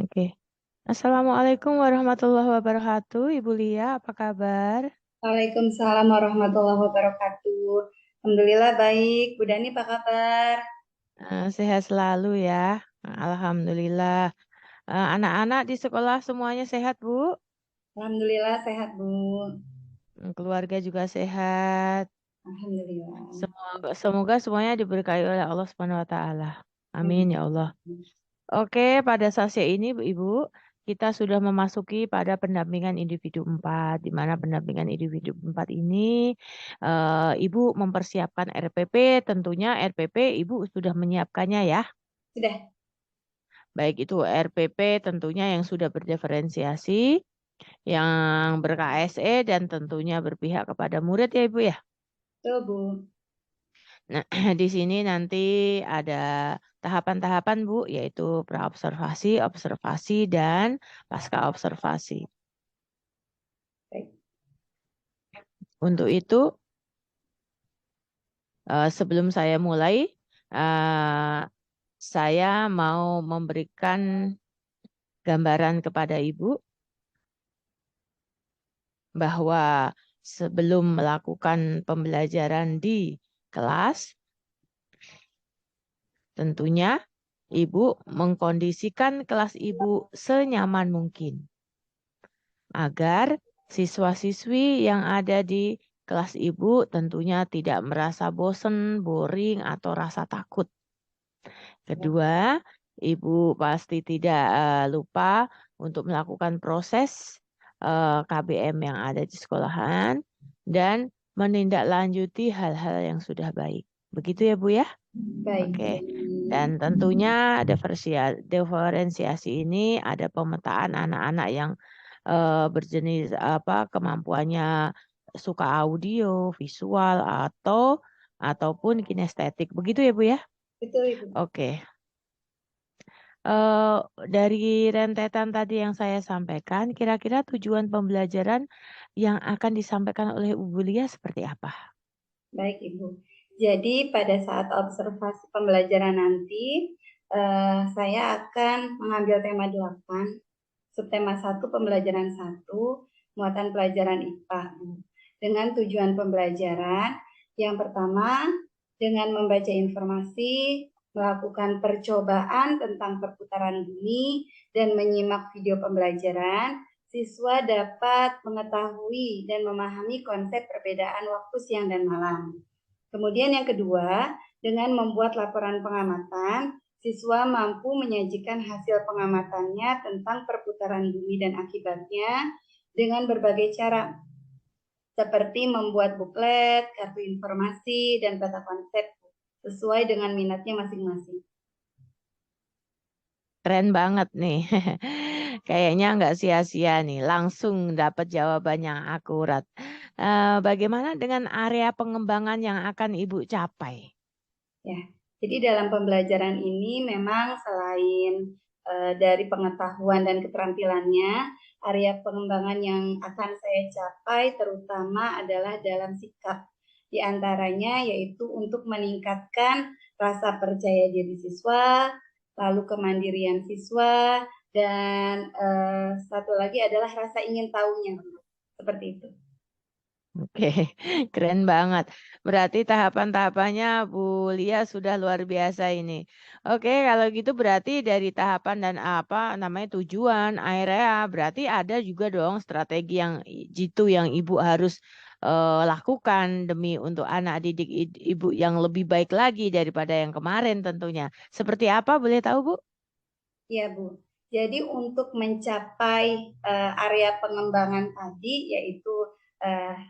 Oke. Assalamualaikum warahmatullahi wabarakatuh. Ibu Lia, apa kabar? Waalaikumsalam warahmatullahi wabarakatuh. Alhamdulillah baik. Bu Dani apa kabar? Sehat selalu ya. Alhamdulillah. Anak-anak di sekolah semuanya sehat, Bu? Alhamdulillah sehat, Bu. Keluarga juga sehat. Alhamdulillah. Semoga semuanya diberkahi oleh Allah Subhanahu wa taala. Amin Amin. ya Allah. Oke, pada sesi ini Ibu, kita sudah memasuki pada pendampingan individu 4, di mana pendampingan individu 4 ini Ibu mempersiapkan RPP, tentunya RPP Ibu sudah menyiapkannya ya. Sudah. Baik itu RPP tentunya yang sudah berdiferensiasi, yang ber-KSE dan tentunya berpihak kepada murid ya Ibu ya. Tuh, Bu. Nah, di sini nanti ada tahapan-tahapan Bu, yaitu praobservasi, observasi, dan pasca observasi. Baik. Untuk itu, sebelum saya mulai, eh, saya mau memberikan gambaran kepada Ibu bahwa sebelum melakukan pembelajaran di kelas, tentunya Ibu mengkondisikan kelas Ibu senyaman mungkin agar siswa-siswi yang ada di kelas Ibu tentunya tidak merasa bosen, boring, atau rasa takut. Kedua, Ibu pasti tidak lupa untuk melakukan proses KBM yang ada di sekolahan dan menindaklanjuti hal-hal yang sudah baik. Begitu ya Bu ya? Baik, Bu Oke. Dani. Dan tentunya diferensiasi ini ada pemetaan anak-anak yang berjenis kemampuannya suka audio, visual ataupun kinestetik. Begitu ya Bu ya? Betul, Ibu. Oke. Eh, dari rentetan tadi yang saya sampaikan, kira-kira tujuan pembelajaran yang akan disampaikan oleh Ibu Lia seperti apa? Baik, Ibu. Jadi pada saat observasi pembelajaran nanti, saya akan mengambil tema 8, subtema 1 pembelajaran 1, muatan pelajaran IPA, Bu. Dengan tujuan pembelajaran, yang pertama, dengan membaca informasi, melakukan percobaan tentang perputaran bumi, dan menyimak video pembelajaran, siswa dapat mengetahui dan memahami konsep perbedaan waktu siang dan malam. Kemudian yang kedua, dengan membuat laporan pengamatan, siswa mampu menyajikan hasil pengamatannya tentang perputaran bumi dan akibatnya dengan berbagai cara, seperti membuat buklet, kartu informasi, dan peta konsep sesuai dengan minatnya masing-masing. Keren banget nih. Kayaknya nggak sia-sia nih, langsung dapat jawaban yang akurat. Bagaimana dengan area pengembangan yang akan Ibu capai? Ya, jadi dalam pembelajaran ini memang selain dari pengetahuan dan keterampilannya, area pengembangan yang akan saya capai terutama adalah dalam sikap. Di antaranya yaitu untuk meningkatkan rasa percaya diri siswa, lalu kemandirian siswa, dan satu lagi adalah rasa ingin tahunya. Seperti itu. Oke, keren banget. Berarti tahapan-tahapannya Bu Lia sudah luar biasa ini. Oke, kalau gitu berarti dari tahapan dan apa namanya tujuan, area, berarti ada juga dong strategi yang jitu yang Ibu harus lakukan demi untuk anak didik Ibu yang lebih baik lagi daripada yang kemarin tentunya. Seperti apa boleh tahu Bu? Iya, Bu. Jadi untuk mencapai area pengembangan tadi, yaitu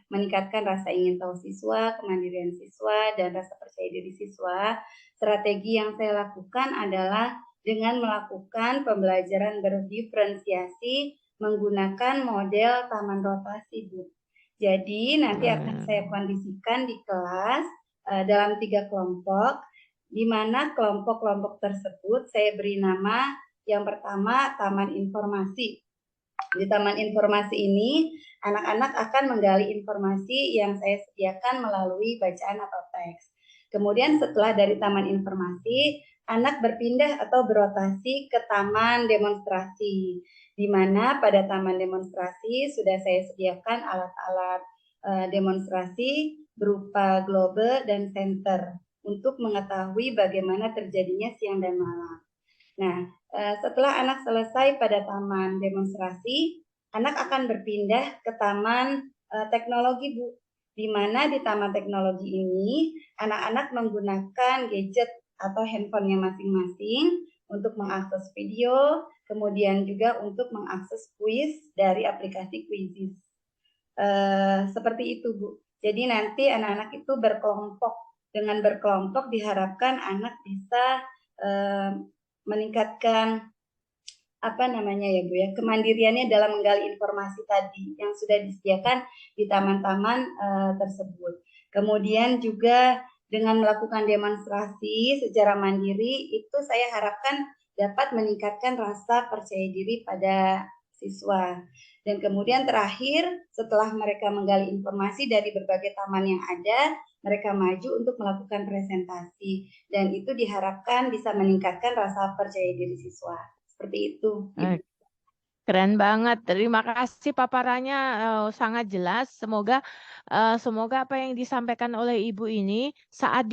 meningkatkan rasa ingin tahu siswa, kemandirian siswa, dan rasa percaya diri siswa, strategi yang saya lakukan adalah dengan melakukan pembelajaran berdiferensiasi menggunakan model taman rotasi, Bu. Jadi nanti akan saya kondisikan di kelas dalam 3 kelompok, di mana kelompok-kelompok tersebut saya beri nama. Yang pertama, taman informasi. Di taman informasi ini, anak-anak akan menggali informasi yang saya sediakan melalui bacaan atau teks. Kemudian setelah dari taman informasi, anak berpindah atau berotasi ke taman demonstrasi, di mana pada taman demonstrasi sudah saya sediakan alat-alat demonstrasi berupa globe dan senter untuk mengetahui bagaimana terjadinya siang dan malam. Nah, setelah anak selesai pada taman demonstrasi, anak akan berpindah ke taman teknologi, Bu. Di mana di taman teknologi ini, anak-anak menggunakan gadget atau handphonenya masing-masing untuk mengakses video, kemudian juga untuk mengakses kuis dari aplikasi Quizizz. Seperti itu, Bu. Jadi nanti anak-anak itu berkelompok. Dengan berkelompok diharapkan anak bisa meningkatkan Bu ya, kemandiriannya dalam menggali informasi tadi yang sudah disediakan di taman-taman tersebut. Kemudian juga dengan melakukan demonstrasi secara mandiri itu saya harapkan dapat meningkatkan rasa percaya diri pada siswa. Dan kemudian terakhir, setelah mereka menggali informasi dari berbagai taman yang ada, mereka maju untuk melakukan presentasi. Dan itu diharapkan bisa meningkatkan rasa percaya diri siswa. Seperti itu. Keren banget. Terima kasih paparannya sangat jelas. Semoga apa yang disampaikan oleh Ibu ini saat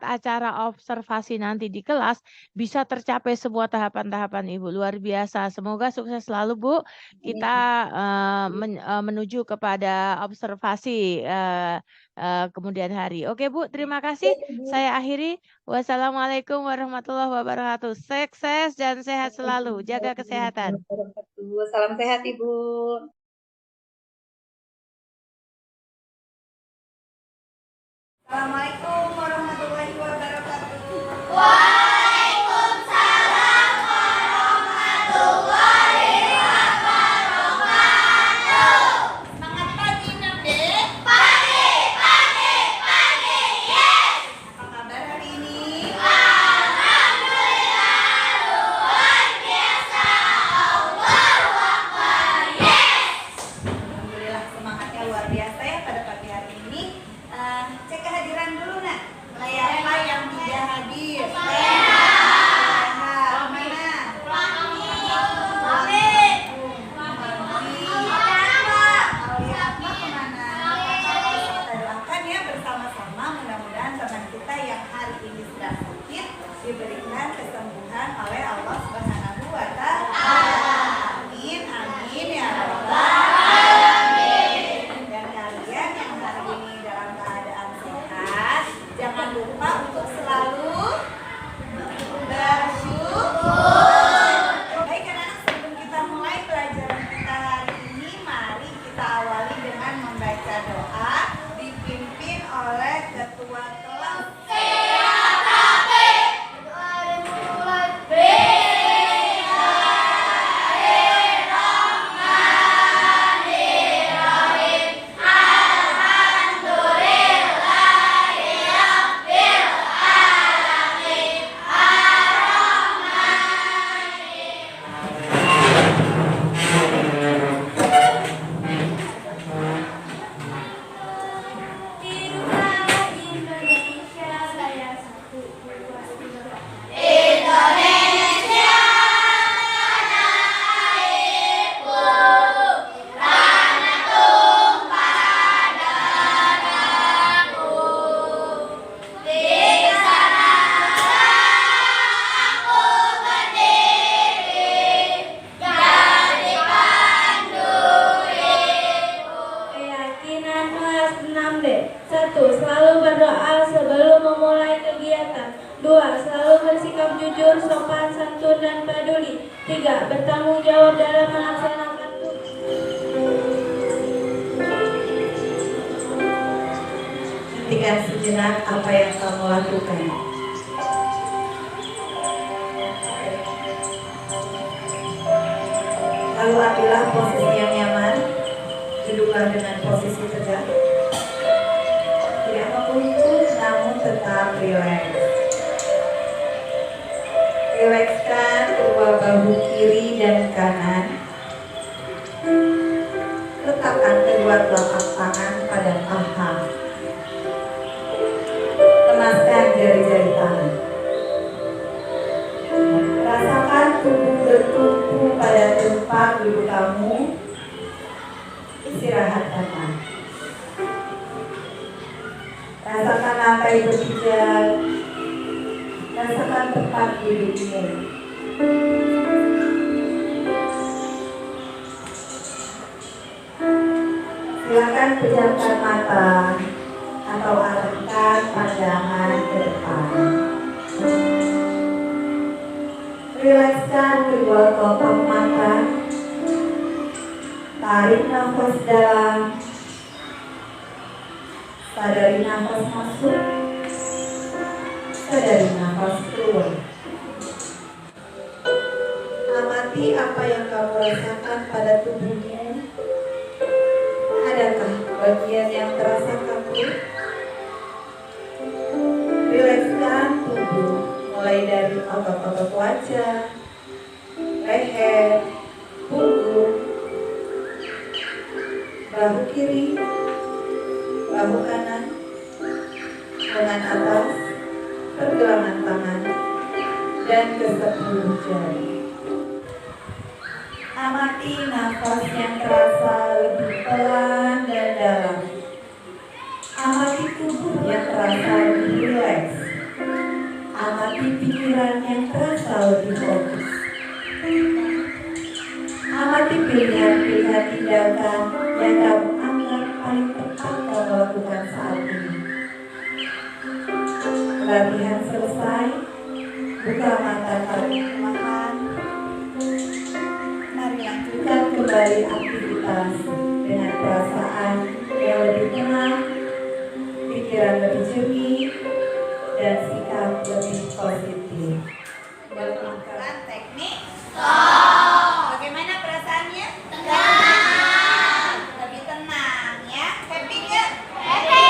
acara observasi nanti di kelas bisa tercapai semua tahapan-tahapan Ibu. Luar biasa. Semoga sukses selalu, Bu. Kita menuju kepada observasi kemudian hari. Oke, Bu. Terima kasih. Saya akhiri. Wassalamualaikum warahmatullahi wabarakatuh. Sukses dan sehat selalu. Jaga kesehatan. Salam sehat, Ibu. Assalamualaikum warahmatullahi wabarakatuh. Waalaikumsalam warahmatullahi wabarakatuh. Semangat pagi, Namde. Pagi, yes. Apa kabar hari ini? Alhamdulillah, luar biasa. Allahu Akbar, yes. Alhamdulillah semangatnya luar biasa ya pada pagi hari ini. Cek kehadiran dulu, Nak. Siapa yang tidak hadir? Sehat. Mana? Doakan ya bersama-sama, mudah-mudahan teman kita yang hari ini sedang sakit diberikan kesembuhan oleh Allah Subhanahu wa Ta'ala. Amin, amin ya Rabbal alamin. Dan kalian yang hari ini dalam keadaan sehat, jangan lupa untuk selalu bersyukur. Baik anak-anak, sebelum kita mulai pelajaran kita hari ini, mari kita awali dengan membaca doa dipimpin oleh ketua kelas. Bertanggung jawab dalam melaksanakan tugas. Hentikan sejenak apa yang kamu lakukan. Lalu ambillah posisi yang nyaman, duduklah dengan posisi tegak, tidak membungkuk namun tetap rileks. Rilekskan kedua bahu kiri dan kanan. Letakkan kedua telapak tangan pada paha. Lemaskan jari-jari tangan. Rasakan tubuh bertumpu pada tempat duduk kamu. Istirahat tenang. Rasakan lantai berpijak. Rasakan tempat dudukmu. Silakan pejamkan mata atau alihkan pandangan ke depan. Rilekskan kedua kelopak mata. Tarik nafas dalam. Sadari nafas masuk. Sadari nafas keluar. Amati apa yang kamu rasakan pada tubuhmu. Adakah bagian yang terasa kaku? Rilekskan tubuh mulai dari otot-otot wajah, leher, punggung, bahu kiri, bahu kanan, lengan atas, pergelangan tangan, dan ke-10 jari. Amati nafas yang terasa lebih pelan dan dalam. Amati tubuh yang terasa lebih rileks. Amati pikiran yang terasa lebih fokus. Amati pilihan-pilihan tindakan yang kamu anggap paling tepat kamu lakukan saat ini. Latihan selesai. Buka mata kamu perlahan. Mari lanjutkan kembali aktivitas dengan perasaan yang lebih tenang, pikiran lebih jernih, dan sikap lebih positif. Lakukan teknik stop. Bagaimana perasaannya? Tenang. Lebih tenang ya. Happy nggak? Happy.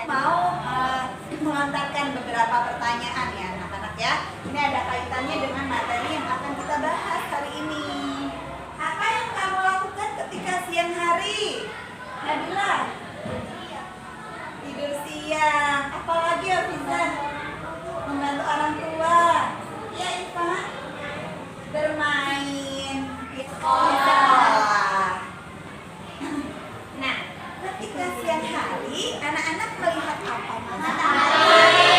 Mau melontarkan beberapa pertanyaan ya anak-anak ya. Ini ada kaitannya dengan materi yang akan kita bahas hari ini. Apa yang kamu lakukan ketika siang hari? Nabila? Tidur siang. Apalagi Afizan? Membantu orang tua. Ya Irfan? Bermain di sekolah. Nah, ketika siang hari anak-anak melihat apa? Matahari,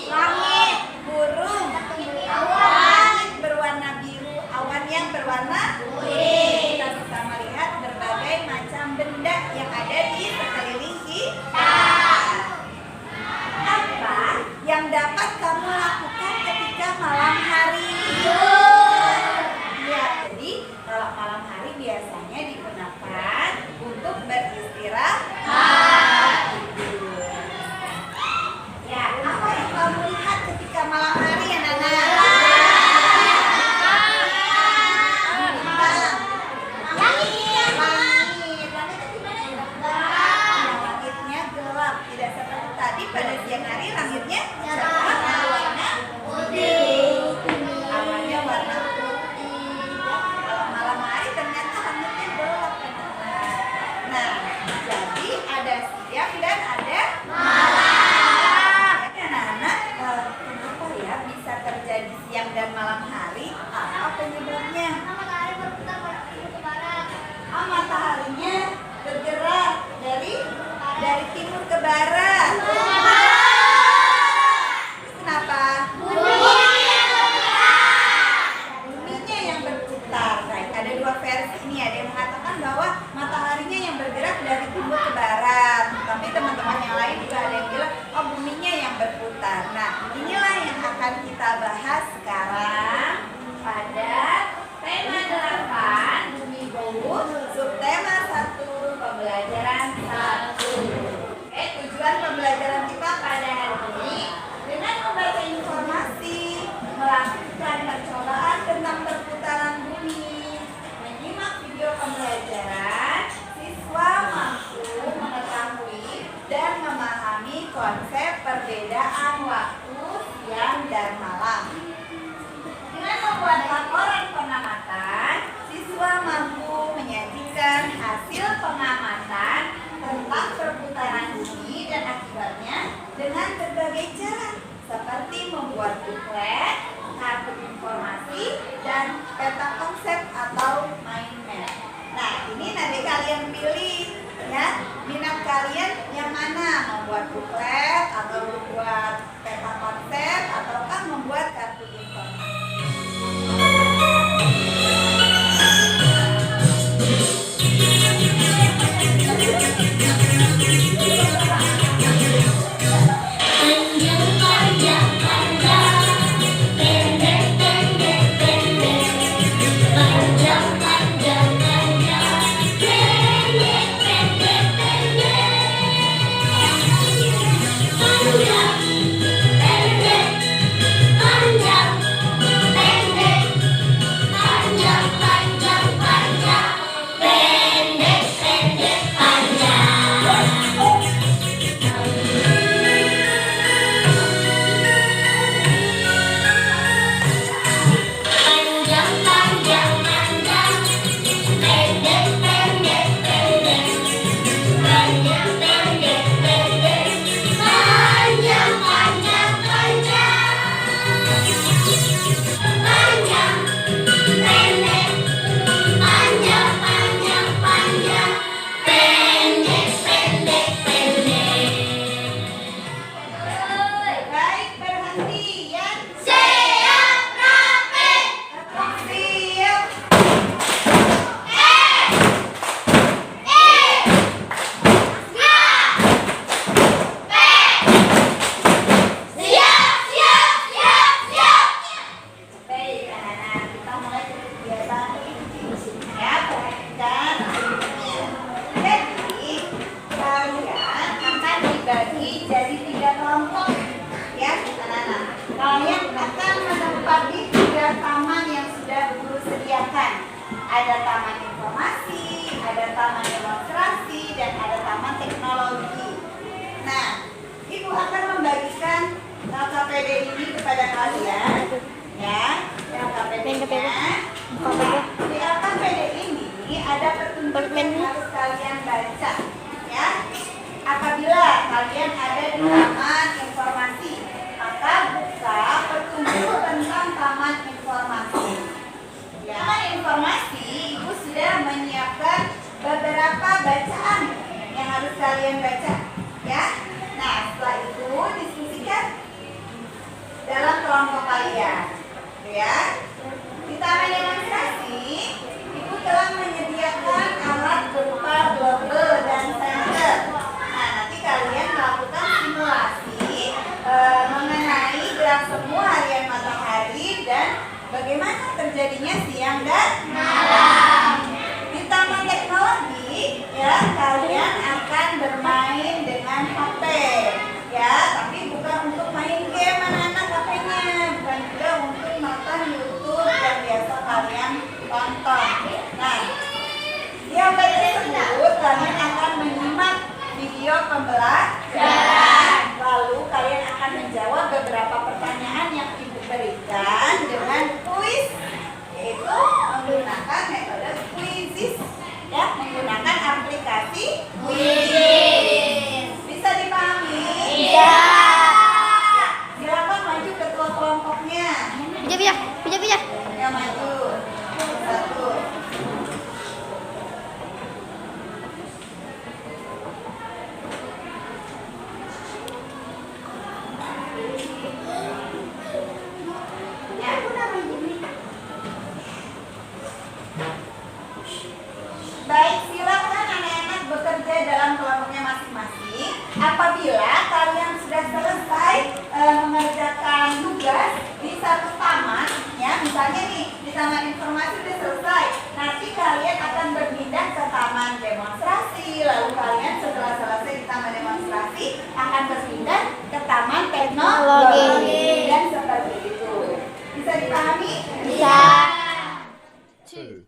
langit, burung, langit berwarna biru, awan yang berwarna putih. Kita bisa melihat berbagai macam benda yang ada di sekeliling kita. Apa yang dapat kamu lakukan ketika malam hari? Ya, jadi kalau malam hari biasanya digunakan untuk beristirahat. Ya, apa yang kamu lihat ketika malam hari ya Nana? Langitnya gelap, tidak seperti tadi pada siang hari langitnya cerah warna putih. Awannya warna putih. Kalau malam hari ternyata langitnya gelap teman-teman. Nah, jadi ada siang dan ada malam. Anak-anak, kenapa ya bisa terjadi siang dan malam hari? Apa penyebabnya? Mataharinya bergerak dari timur ke barat. Kenapa? Buminya yang berputar. Baik, ada dua versi ini. Ada yang mengatakan bahwa mataharinya yang bergerak dari timur ke barat. Tapi teman-teman yang lain juga ada yang bilang, oh buminya yang berputar. Nah, inilah yang akan kita bahas sekarang pada tema 8 Bumi Bumi, subtema 1 pembelajaran 1. Tujuan pembelajaran kita pada hari ini dengan membaca informasi, melakukan percobaan tentang perputaran bumi, menyimak video pembelajaran, siswa mampu mengetahui dan memahami konsep perbedaan waktu siang dan malam. Dengan membuat laporan pengamatan, siswa mampu menyajikan hasil pengamatan tentang perputaran bumi dan akibatnya dengan berbagai cara, seperti membuat buklet, dan peta konsep atau mind map. Nah, ini nanti kalian pilih ya, minat kalian yang mana, membuat buklet atau membuat peta konsep ataukah membuat kartu informasi. Ada taman informasi, ada taman demonstrasi, dan ada taman teknologi. Nah, Ibu akan membagikan LKPD ini kepada kalian, ya. LKPD-nya. Di LKPD ini ada petunjuk yang harus kalian baca, ya. Apabila kalian ada di taman informasi, maka buka petunjuk tentang taman informasi. Taman informasi, Ibu sudah menyiapkan beberapa bacaan yang harus kalian baca, ya. Nah, setelah itu diskusikan dalam kelompok kalian, ya. Di taman demonstrasi, Ibu telah menyediakan alat berupa global dan senter. Nah, nanti kalian melakukan simulasi mengenai gerak semu harian matahari dan bagaimana terjadinya siang dan malam. Di taman teknologi, ya, kalian akan bermain dengan HP, ya, tapi bukan untuk main game anak-anak HP-nya, bukan juga untuk nonton YouTube yang biasa kalian tonton. Nah, di HP tersebut kalian akan menyimak video pembelajaran, lalu kalian akan menjawab beberapa pertanyaan yang Ibu berikan dengan kuis, yaitu menggunakan metode Quizizz, ya, menggunakan aplikasi Quizizz. Bisa dipahami? Iya. Silakan maju ketua kelompoknya. Pijak. Ya, maju. Satu. Baik, silakan anak-anak bekerja dalam kelompoknya masing-masing. Apabila kalian sudah selesai mengerjakan tugas di satu taman, ya, misalnya nih di taman informasi sudah selesai, nanti kalian akan berpindah ke taman demonstrasi. Lalu kalian setelah selesai di taman demonstrasi akan berpindah ke taman teknologi dan seperti itu. Bisa dipahami? Bisa. 1,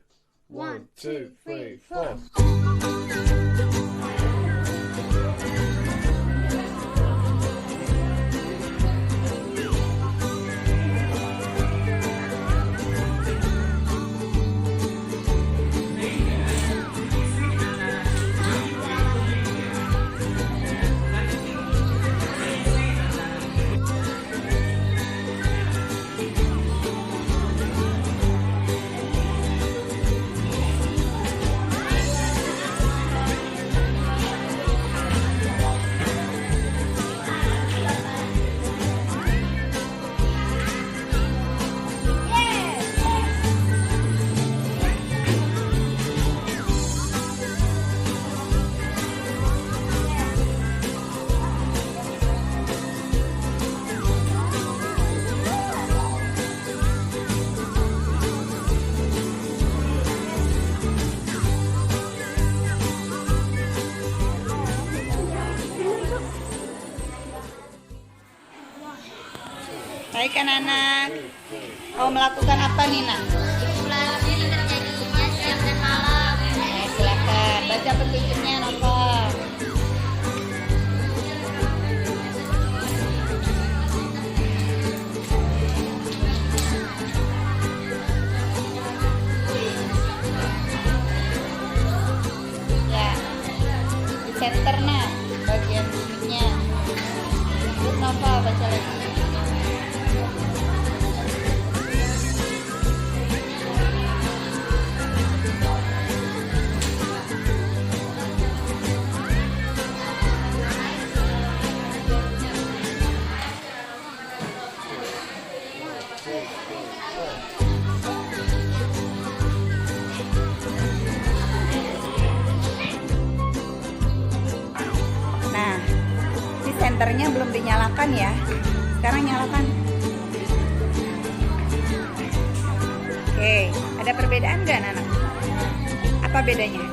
2, 3, 4. anak-anak? Mau melakukan apa nih, Nak? Simulasi terjadinya siang dan malam. Silakan baca petunjuknya, Nova. Ya, di center, Nak, bagian buminya. Terus Nova baca lagi. Nah, di senternya belum dinyalakan ya. Sekarang nyalakan. Oke, ada perbedaan nggak, Nana? Apa bedanya?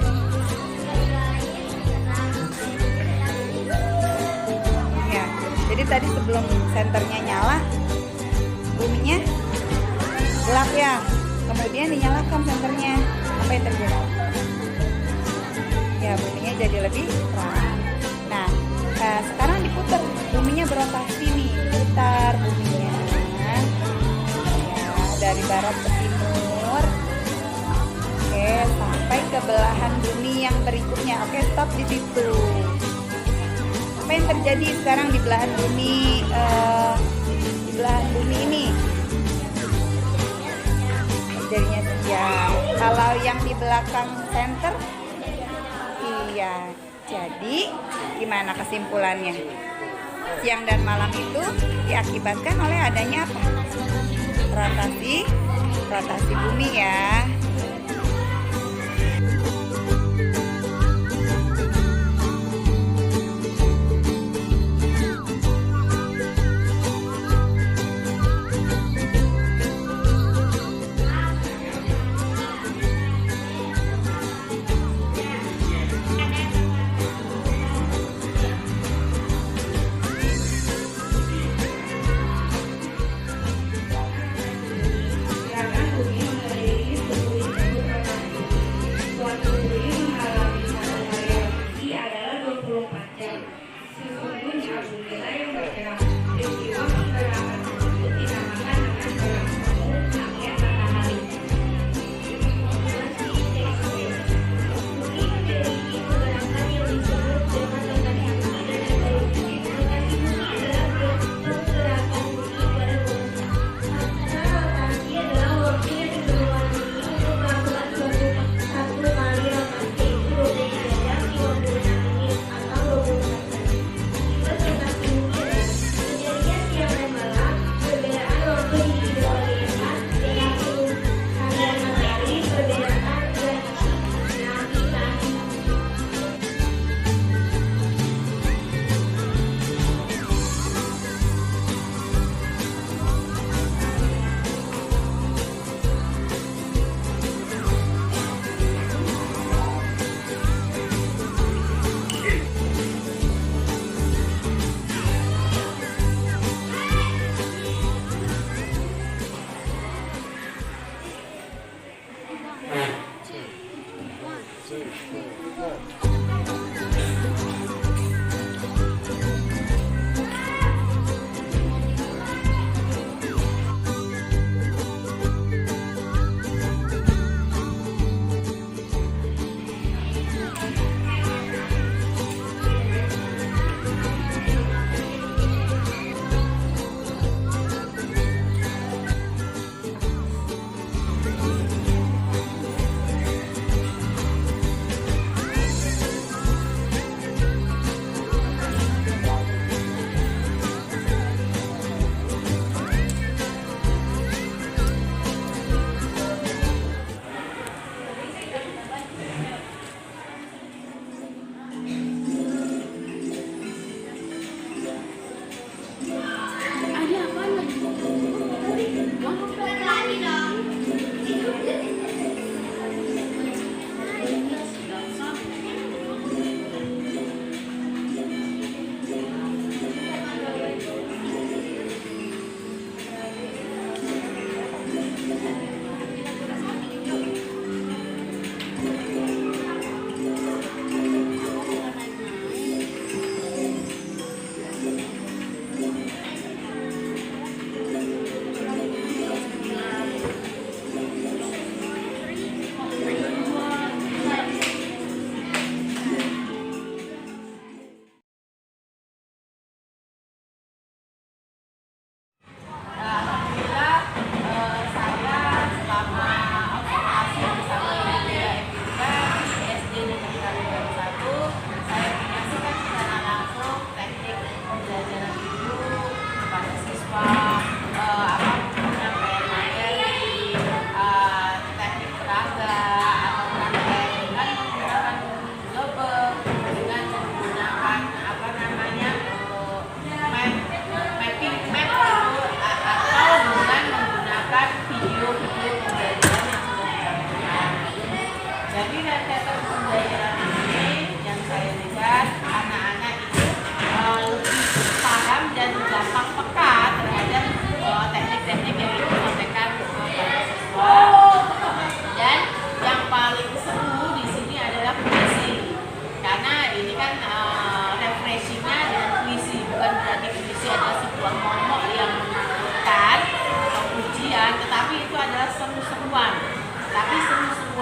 Ya, jadi tadi sebelum senternya nyala, buminya gelap ya. Kemudian dinyalakan senternya. Apa yang terjadi? Ya, buminya jadi lebih terang. Nah, sekarang diputar, buminya berotasi nih, putar buminya ya, dari barat ke timur. Oke, sampai ke belahan bumi yang berikutnya. Oke, stop di situ. Apa yang terjadi sekarang di belahan bumi ini? Jadinya siang. Kalau yang di belakang center, iya. Jadi, gimana kesimpulannya? Siang dan malam itu diakibatkan oleh adanya apa? Rotasi bumi ya.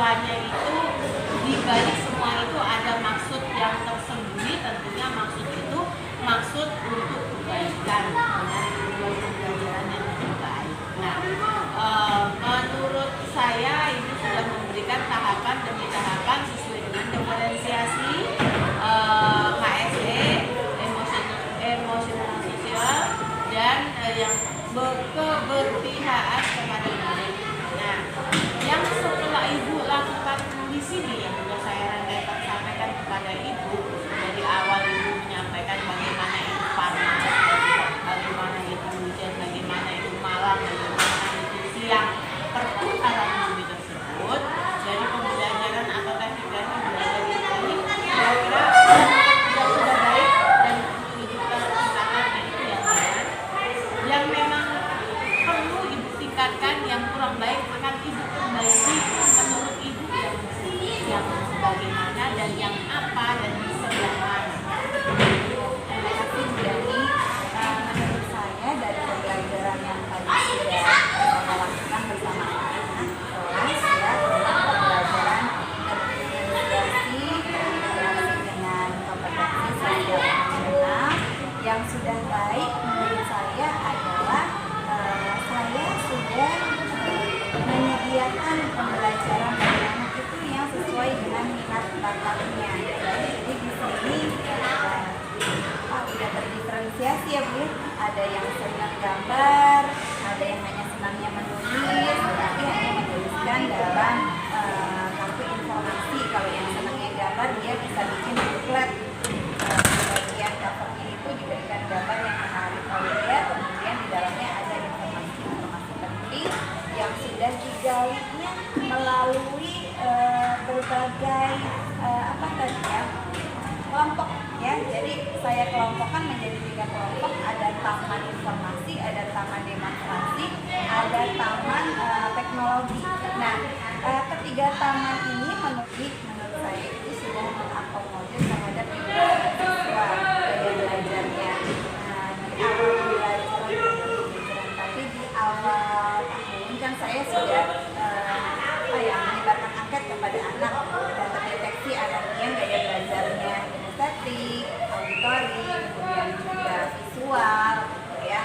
siswanya itu di balik semua itu ada maksud yang tersembunyi. Tentunya maksud itu maksud untuk kebaikan dengan tujuan pembelajaran yang lebih baik. Nah, menurut saya ini sudah memberikan tahapan demi tahapan sesuai dengan diferensiasi KSE, emosional sosial, dan yang keberpihakan kepada murid. Nah, yang setelah ibu lakukan di sini yang sudah saya sampaikan kepada ibu dari awal, ibu menyampaikan bagaimana itu panas, bagaimana itu hujan, bagaimana itu malam, bagaimana itu siang, perputaran bumi tersebut dari pembelajaran atau teknik dan belajar ini kira-kira sudah baik dan menunjukkan tingkatan itu yang memang perlu ibu tingkatkan, yang kurang baik akan ibu perbaiki menurut ibu yang bagaimana dan yang apa dan yang mana. Terima kasih Bu Dani. Menurut saya dari pembelajaran yang tadi sudah kita lakukan bersama anak-anak kelas ya, tentang pembelajaran terintegrasi dengan kompetensi sosial emosional, yang sudah baik menurut saya adalah saya sudah menyediakan pembelajaran bagi anak itu yang sesuai dengan minat bakatnya. Jadi di sini sudah terdiferensiasi ya Bu. Ada yang senang gambar, ada yang hanya senangnya menulis, tapi hanya menuliskan dalam kartu informasi. Kalau yang senangnya gambar, dia bisa bikin booklet. Bagian covernya itu diberikan gambar yang menarik oleh dia, kemudian di dalamnya ada informasi-informasi penting yang sudah digalinya melalui berbagai kelompok ya. Jadi saya kelompokkan menjadi 3 kelompok. Ada taman informasi, ada taman demonstrasi, ada taman teknologi. Nah, ketiga taman ini menurut saya itu sudah mengakomodir terhadap siswa gaya belajarnya. Nah, di awal pembelajaran tapi di awal tahun kan saya sudah menyebarkan angket kepada anak dan terdeteksi anaknya gaya belajarnya estetik, auditori, kemudian juga visual, ya.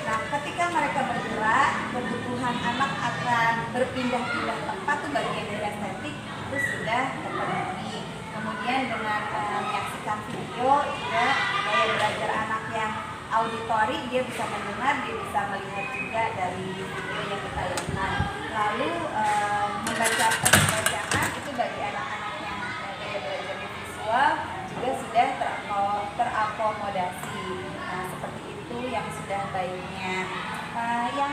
Nah, ketika mereka bergerak, kebutuhan anak akan berpindah-pindah tempat tuh bagian dari estetik itu sudah terpenuhi. Kemudian dengan menyaksikan video juga gaya belajar anak yang auditori, dia bisa mendengar, dia bisa melihat juga dari video yang kita lihat. Lalu membaca bacaan itu bagi anak-anak yang gaya belajarnya visual juga sudah terakomodasi. Nah, seperti itu yang sudah baiknya. Yang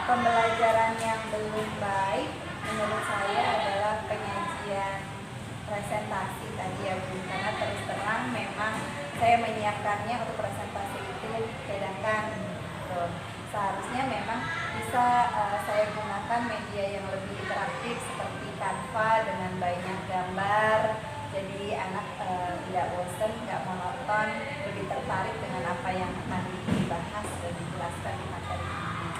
pembelajaran yang belum baik menurut saya adalah penyajian presentasi tadi ya Bu, karena terus terang memang saya menyiapkannya untuk presentasi itu dadakan. Seharusnya memang bisa saya gunakan media yang lebih interaktif seperti Canva dengan banyak gambar. Jadi anak tidak bosan, tidak monoton, lebih tertarik dengan apa yang akan dibahas dan dijelaskan di materi ini.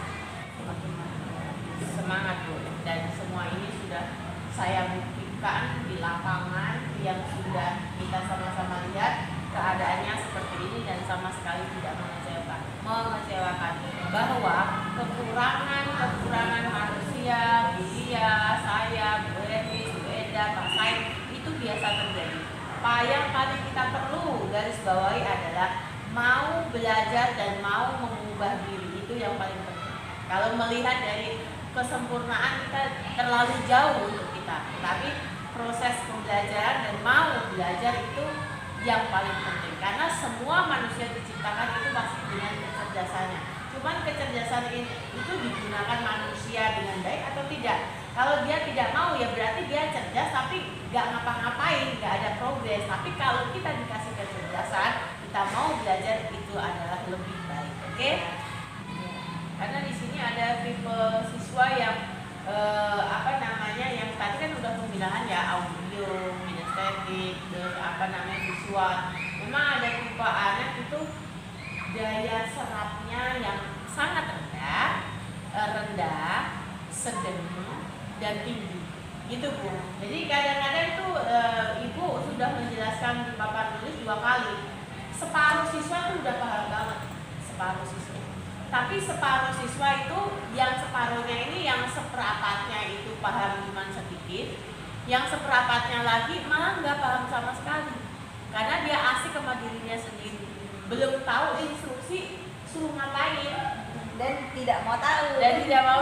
Semangat Bu, dan semua ini sudah saya buktikan di lapangan yang sudah kita sama-sama lihat keadaannya seperti ini dan sama sekali tidak mengecewakan bahwa kekurangan manusia, dia, saya, Bu Eni, Bu Eda, Pak Said itu biasa terjadi. Yang paling kita perlu garis bawahi adalah mau belajar dan mau mengubah diri, itu yang paling penting. Kalau melihat dari kesempurnaan kita terlalu jauh untuk kita, tapi proses pembelajaran dan mau belajar itu yang paling penting, karena semua manusia diciptakan itu pasti dengan kecerdasannya. Cuman kecerdasan itu digunakan manusia dengan baik atau tidak. Kalau dia tidak mau ya berarti dia cerdas tapi nggak ngapa-ngapain, nggak ada progres. Tapi kalau kita dikasih kecerdasan, kita mau belajar, itu adalah lebih baik. Oke? Karena di sini ada tipe siswa yang yang tadi kan udah pembilangan ya, audio, kinestetik, visual. Memang ada tipe anak itu daya serapnya yang sangat rendah, sedang dan tinggi. Gitu Bu. Jadi kadang-kadang tuh Ibu sudah menjelaskan di papan tulis 2 kali. Separuh siswa tuh udah paham banget, separuh siswa. Tapi separuh siswa itu yang separuhnya ini yang seperempatnya itu paham cuma sedikit, yang seperempatnya lagi malah nggak paham sama sekali. Karena dia asik sama dirinya sendiri, belum tahu instruksi suruh ngapain Dan tidak mau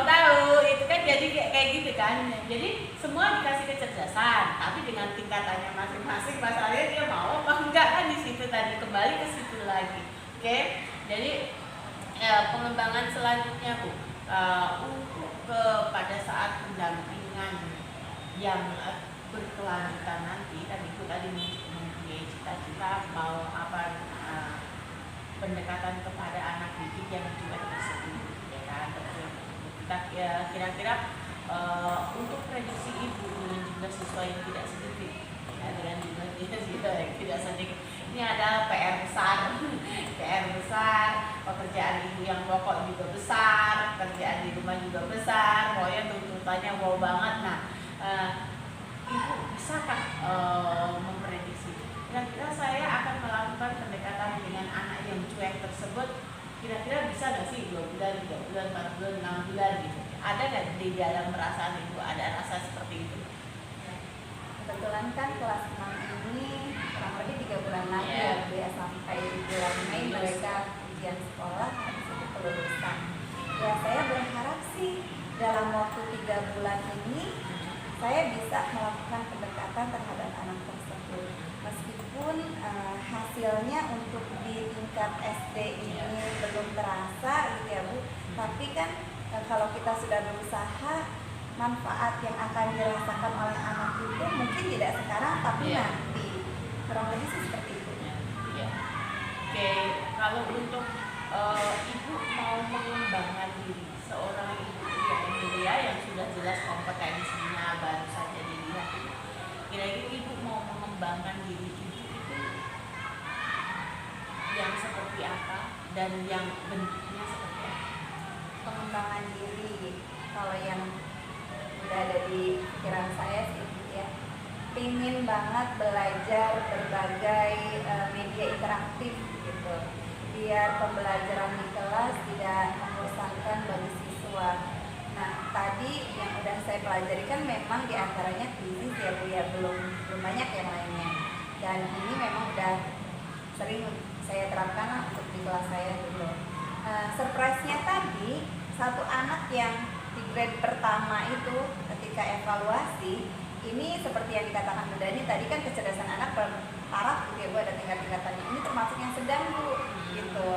tahu. itu kan jadi kayak gitu kan. Jadi semua dikasih kecerdasan, tapi dengan tingkatannya masing-masing. Masalahnya dia mau apa enggak kan di situ tadi, kembali ke situ lagi. Oke, jadi pengembangan selanjutnya Bu, untuk pada saat pendampingan yang berkelanjutan nanti, tadi Bu tadi mempunyai cita-cita mau apa, pendekatan kepada anak didik yang juga tersebut, ya kan? Kita kira-kira untuk prediksi Ibu dengan jumlah siswa yang tidak sedikit, ya, dengan jumlah siswa yang tidak sedikit, ini adalah PR besar, PR besar. Pekerjaan Ibu yang pokok juga besar, kerjaan di rumah juga besar, pokoknya tuntutannya wow banget. Nah, Ibu bisakah memprediksi? Kira-kira saya akan melakukan pendekatan dengan anak yang cuek tersebut, kira-kira bisa nggak sih 2 bulan, 3 bulan, 4 bulan, 6 bulan gitu? Ada nggak di dalam perasaan Ibu ada rasa seperti itu? Kebetulan kan kelas 6 ini kurang lebih 3 bulan lagi ya, sampai bulan Mei mereka ujian sekolah, habis itu kelulusan. Ya saya berharap sih dalam waktu 3 bulan ini saya bisa melakukan pendekatan terhadap anak tersebut. Meskipun hasilnya untuk di tingkat SD ini belum terasa gitu ya Bu, tapi kan kalau kita sudah berusaha, manfaat yang akan dirasakan oleh anak itu mungkin tidak sekarang tapi nanti. Kurang lebih sih seperti itu. Ya. Oke, kalau untuk Ibu mau mengembangkan diri seorang ibu yang mulia yang sudah jelas kompetensinya baru saja dilihat, kira-kira Ibu mau mengembangkan diri Ibu itu yang seperti apa dan yang bentuknya seperti apa? Pengembangan diri, kalau yang udah ada di pikiran saya sih ya, pingin banget belajar berbagai media interaktif gitu, biar pembelajaran di kelas tidak membosankan bagi siswa. Nah tadi yang udah saya pelajari kan memang diantaranya krisis ya Bu ya, belum banyak yang lainnya, dan ini memang udah sering saya terapkan lah untuk di kelas saya dulu. Surprise-nya tadi, satu anak yang di grade pertama itu ketika evaluasi, ini seperti yang dikatakan Bu Dani tadi kan kecerdasan anak bertaraf gitu ya Bu, ada tingkat-tingkatannya. Ini termasuk yang sedang Bu gitu.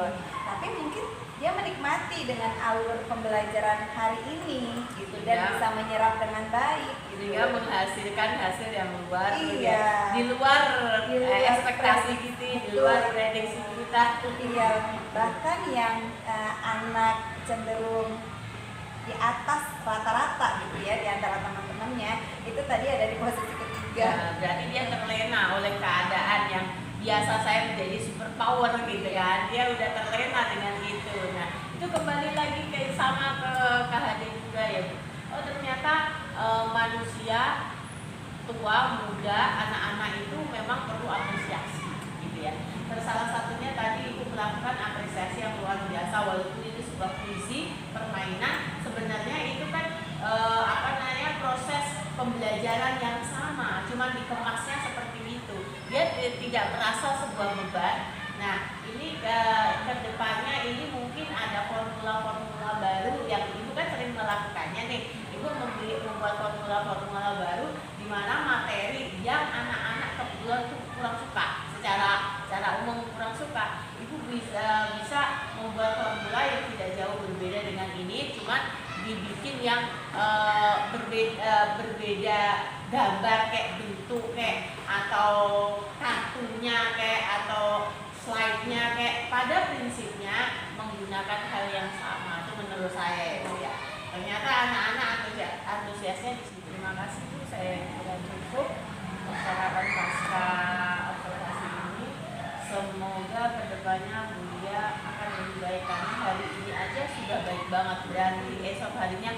Tapi mungkin dia menikmati dengan alur pembelajaran hari ini gitu, dan bisa menyerap dengan baik gitu. Sehingga menghasilkan hasil yang luar Iya. di luar ekspektasi prediksi. kita, di luar prediksi kita. Iya, bahkan yang anak cenderung di atas rata-rata gitu ya, di antara teman-temannya, itu tadi ada di posisi ketiga. Ya, berarti dia terlena oleh keadaan yang biasa saya menjadi super power gitu kan. Dia udah terlena dengan itu. Nah, itu kembali lagi ke sama ke KHD juga ya Bu. Oh ternyata manusia tua, muda, anak-anak itu memang perlu apresiasi gitu ya. Terus salah satunya tadi Ibu melakukan apresiasi yang luar biasa, walaupun itu sebuah puisi, permainan, sebenarnya itu kan proses pembelajaran yang sama, cuma dikemasnya seperti itu. Dia tidak merasa sebuah beban. Nah, ini ke depannya ini mungkin ada formula-formula baru yang Ibu kan sering melakukannya nih. Ibu membuat formula-formula baru di mana materi yang anak-anak kebetulan tuh kurang suka, secara umum kurang suka. Ibu bisa membuat formula yang tidak jauh berbeda dengan ini, cuma dibikin yang berbeda gambar kayak bentuk kayak atau kartunya kayak atau slide-nya kayak, pada prinsipnya menggunakan hal yang sama. Itu menurut saya ya. Ternyata anak-anak antusiasnya di sini. Terima kasih Bu, saya kira cukup percakapan pasca observasi ini. Semoga kedepannya Bulia akan lebih baik, karena hari ini aja sudah baik banget, dan di esok harinya